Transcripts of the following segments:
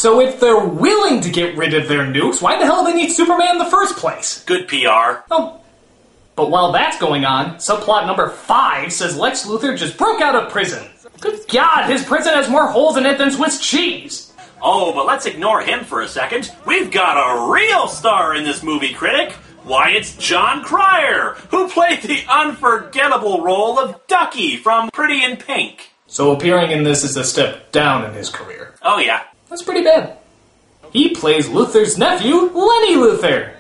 So if they're willing to get rid of their nukes, why the hell do they need Superman in the first place? Good PR. Oh, but while that's going on, subplot number 5 says Lex Luthor just broke out of prison. Good God, his prison has more holes in it than Swiss cheese. Oh, but let's ignore him for a second. We've got a real star in this movie, Critic. Why, it's John Cryer, who played the unforgettable role of Ducky from Pretty in Pink. So appearing in this is a step down in his career. Oh, yeah. That's pretty bad. He plays Luthor's nephew, Lenny Luthor.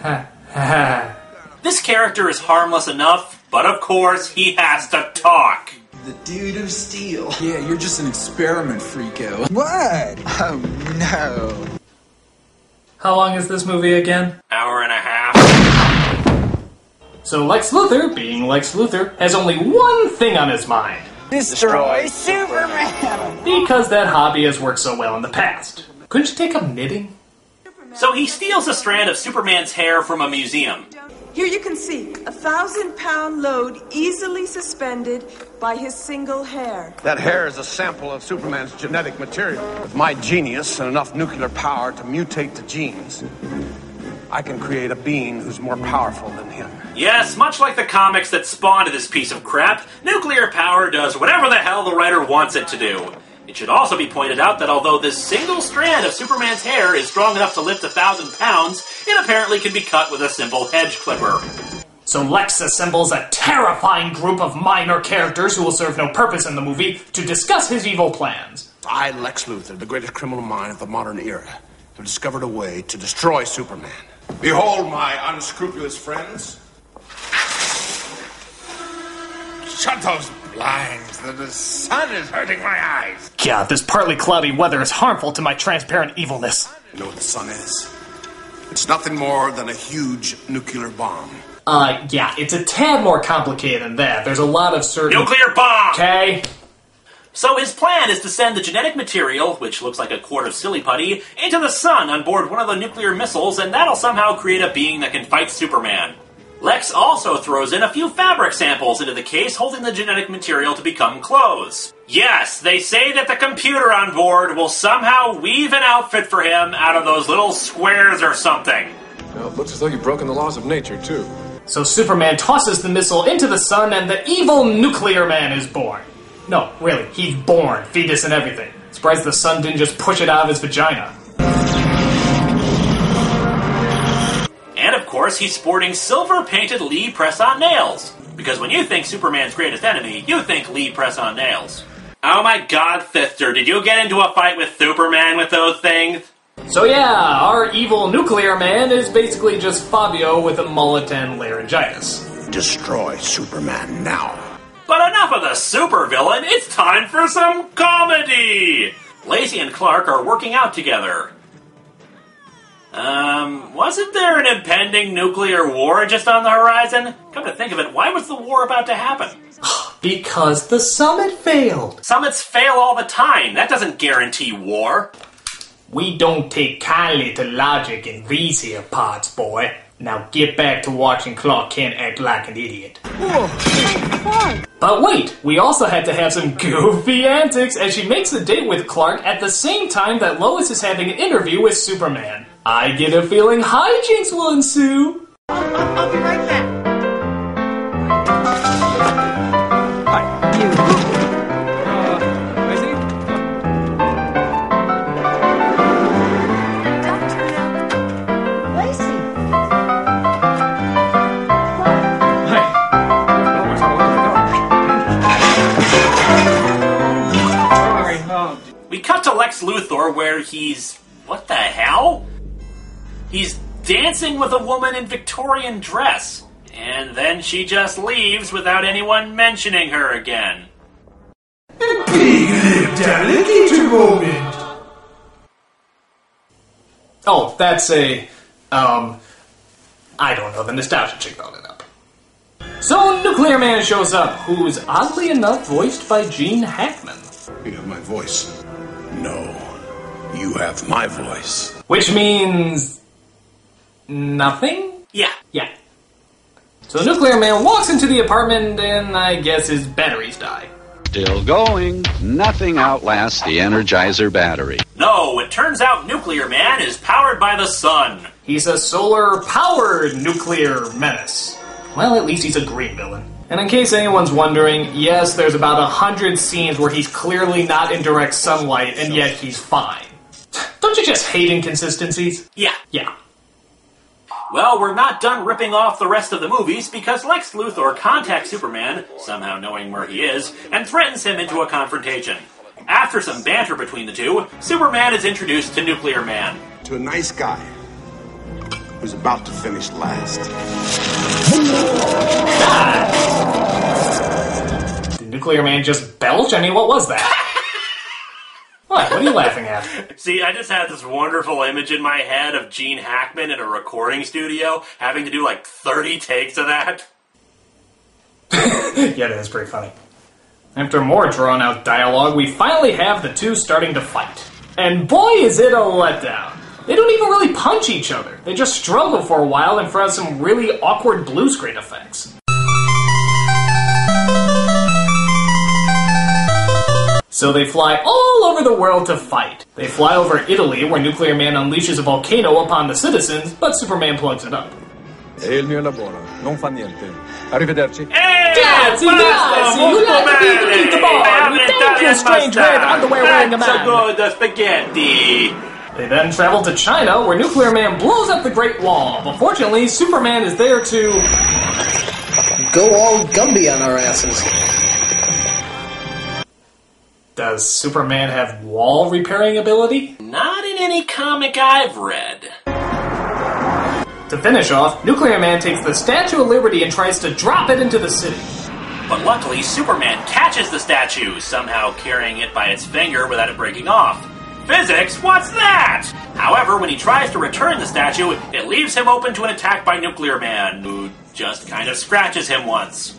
Ha ha. This character is harmless enough, but of course he has to talk. The dude of steel. Yeah, you're just an experiment, freako. What? Oh, no. How long is this movie again? Hour and a half. So Lex Luthor, being Lex Luthor, has only one thing on his mind. Destroy Superman! Because that hobby has worked so well in the past. Couldn't you take up knitting? So he steals a strand of Superman's hair from a museum. Here you can see a 1,000-pound load easily suspended by his single hair. That hair is a sample of Superman's genetic material. With my genius and enough nuclear power to mutate the genes, I can create a being who's more powerful than him. Yes, much like the comics that spawned this piece of crap, nuclear power does whatever the hell the writer wants it to do. It should also be pointed out that although this single strand of Superman's hair is strong enough to lift 1,000 pounds, it apparently can be cut with a simple hedge clipper. So Lex assembles a terrifying group of minor characters who will serve no purpose in the movie to discuss his evil plans. I, Lex Luthor, the greatest criminal mind of the modern era, have discovered a way to destroy Superman. Behold, my unscrupulous friends. Shut those blinds. The sun is hurting my eyes. God, this partly cloudy weather is harmful to my transparent evilness. You know what the sun is? It's nothing more than a huge nuclear bomb. Yeah, it's a tad more complicated than that. There's a lot of certain... Nuclear bomb! Okay. So his plan is to send the genetic material, which looks like a quart of silly putty, into the sun on board one of the nuclear missiles, and that'll somehow create a being that can fight Superman. Lex also throws in a few fabric samples into the case, holding the genetic material to become clothes. Yes, they say that the computer on board will somehow weave an outfit for him out of those little squares or something. Well, it looks as though you've broken the laws of nature, too. So Superman tosses the missile into the sun, and the evil nuclear man is born. No, really, he's born, fetus and everything. Surprised the sun didn't just push it out of his vagina. And of course, he's sporting silver-painted Lee press-on nails. Because when you think Superman's greatest enemy, you think Lee press-on nails. Oh my god, Thifter, did you get into a fight with Superman with those things? So yeah, our evil nuclear man is basically just Fabio with a mullet and laryngitis. Destroy Superman now. But enough of the supervillain, it's time for some comedy! Lacey and Clark are working out together. Wasn't there an impending nuclear war just on the horizon? Come to think of it, why was the war about to happen? Because the summit failed. Summits fail all the time. That doesn't guarantee war. We don't take kindly to logic in these here parts, boy. Now get back to watching Clark Kent act like an idiot. But wait, we also had to have some goofy antics as she makes a date with Clark at the same time that Lois is having an interview with Superman. I get a feeling hijinks will ensue. I'll be right back. We cut to Lex Luthor where he's... what the hell? He's dancing with a woman in Victorian dress. And then she just leaves without anyone mentioning her again. A big-lipped alligator moment. Oh, that's a... I don't know, the Nostalgia chick brought it up. So Nuclear Man shows up, who's oddly enough voiced by Gene Hackman. You have my voice. No, you have my voice. Which means... nothing? Yeah. Yeah. So the Nuclear Man walks into the apartment and I guess his batteries die. Still going. Nothing outlasts the Energizer battery. Though, it turns out Nuclear Man is powered by the sun. He's a solar-powered nuclear menace. Well, at least he's a green villain. And in case anyone's wondering, yes, there's about 100 scenes where he's clearly not in direct sunlight, and yet he's fine. Don't you just hate inconsistencies? Yeah. Yeah. Well, we're not done ripping off the rest of the movies because Lex Luthor contacts Superman, somehow knowing where he is, and threatens him into a confrontation. After some banter between the two, Superman is introduced to Nuclear Man. To a nice guy who's about to finish last. Did Nuclear Man just belch? I mean, what was that? What are you laughing at? See, I just had this wonderful image in my head of Gene Hackman in a recording studio having to do like 30 takes of that. Yeah, that is pretty funny. After more drawn-out dialogue, we finally have the two starting to fight. And boy, is it a letdown. They don't even really punch each other. They just struggle for a while in front of some really awkward blue screen effects. So they fly all over the world to fight. They fly over Italy, where Nuclear Man unleashes a volcano upon the citizens, but Superman plugs it up. È il mio lavoro, non fa niente. Arrivederci. Grazie, you like to be beneath the bar. We thank you, strange red underwear-wearing a man. So good, spaghetti. They then travel to China, where Nuclear Man blows up the Great Wall. But fortunately, Superman is there to go all Gumby on our asses. Does Superman have wall repairing ability? Not in any comic I've read. To finish off, Nuclear Man takes the Statue of Liberty and tries to drop it into the city. But luckily, Superman catches the statue, somehow carrying it by its finger without it breaking off. Physics? What's that? However, when he tries to return the statue, it leaves him open to an attack by Nuclear Man, who just kind of scratches him once.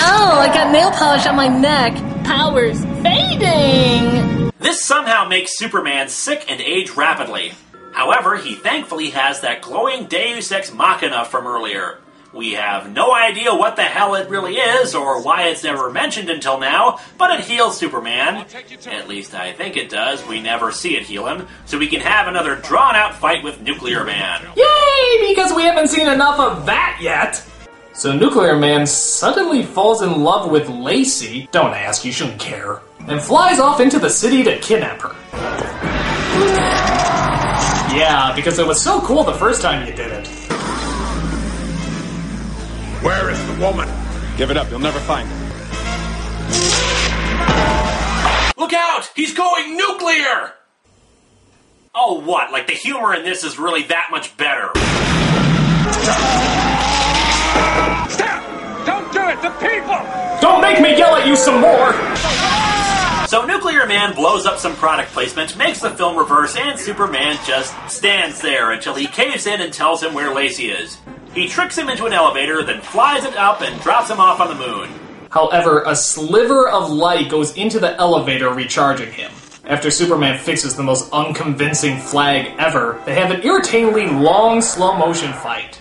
Oh, I got nail polish on my neck. Power's fading! This somehow makes Superman sick and age rapidly. However, he thankfully has that glowing Deus Ex Machina from earlier. We have no idea what the hell it really is, or why it's never mentioned until now, but it heals Superman. At least I think it does. We never see it heal him, so we can have another drawn-out fight with Nuclear Man. Yay! Because we haven't seen enough of that yet! So Nuclear Man suddenly falls in love with Lacey, don't ask, you shouldn't care, and flies off into the city to kidnap her. Yeah, because it was so cool the first time you did it. Where is the woman? Give it up, you'll never find her. Look out! He's going nuclear! Oh, what? Like the humor in this is really that much better. Stop! Don't do it! The people! Don't make me yell at you some more! So Nuclear Man blows up some product placement, makes the film reverse, and Superman just stands there until he caves in and tells him where Lacey is. He tricks him into an elevator, then flies it up and drops him off on the moon. However, a sliver of light goes into the elevator, recharging him. After Superman fixes the most unconvincing flag ever, they have an irritatingly long, slow-motion fight.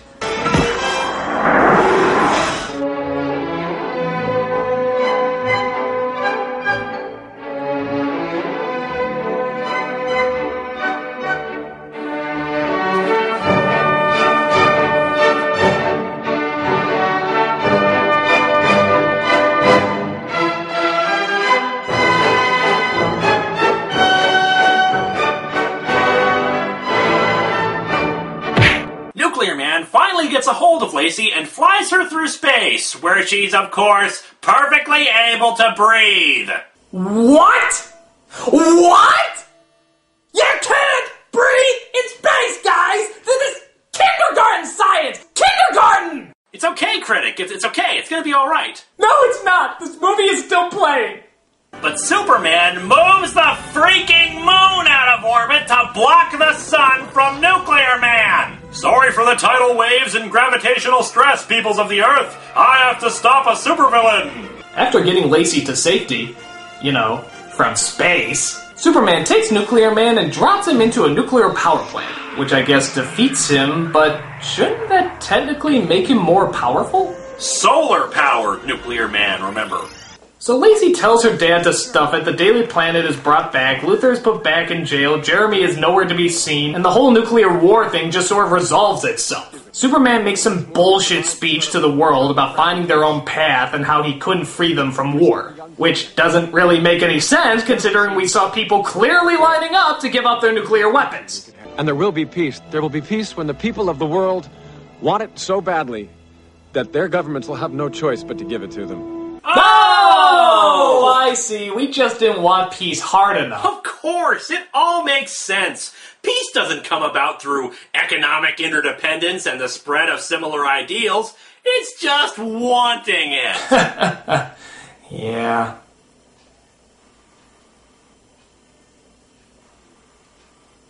Gets a hold of Lacey and flies her through space, where she's, of course, perfectly able to breathe. What? What? You can't breathe in space, guys! This is kindergarten science! Kindergarten! It's okay, Critic. It's okay. It's gonna be alright. No, it's not! This movie is still playing! But Superman moves the freaking moon out of orbit to block the sun from Nuclear Man! Sorry for the tidal waves and gravitational stress, peoples of the Earth. I have to stop a supervillain. After getting Lacey to safety, you know, from space, Superman takes Nuclear Man and drops him into a nuclear power plant, which I guess defeats him, but shouldn't that technically make him more powerful? Solar-powered Nuclear Man, remember. So Lacey tells her dad to stuff it, the Daily Planet is brought back, Luther is put back in jail, Jeremy is nowhere to be seen, and the whole nuclear war thing just sort of resolves itself. Superman makes some bullshit speech to the world about finding their own path and how he couldn't free them from war. Which doesn't really make any sense, considering we saw people clearly lining up to give up their nuclear weapons. And there will be peace. There will be peace when the people of the world want it so badly that their governments will have no choice but to give it to them. Oh, I see. We just didn't want peace hard enough. Of course, it all makes sense. Peace doesn't come about through economic interdependence and the spread of similar ideals. It's just wanting it. Yeah.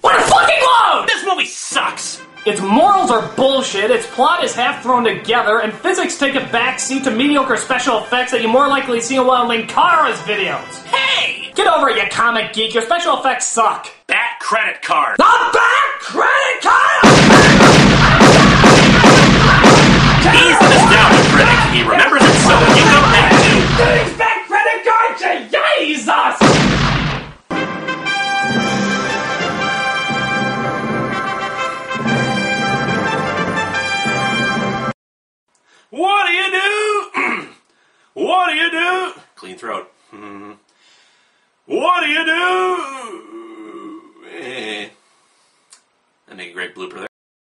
What a fucking load! This movie sucks! Its morals are bullshit, its plot is half thrown together, and physics take a backseat to mediocre special effects that you more likely see in one of Linkara's videos. Hey! Get over it, you comic geek, your special effects suck. Bat credit card. The bat credit card! He's the Nostalgia Critic. He remembers it so you don't have to. Thanks, bat credit card to Jesus! What do you do? What do you do? Clean throat. What do you do? I make a great blooper there.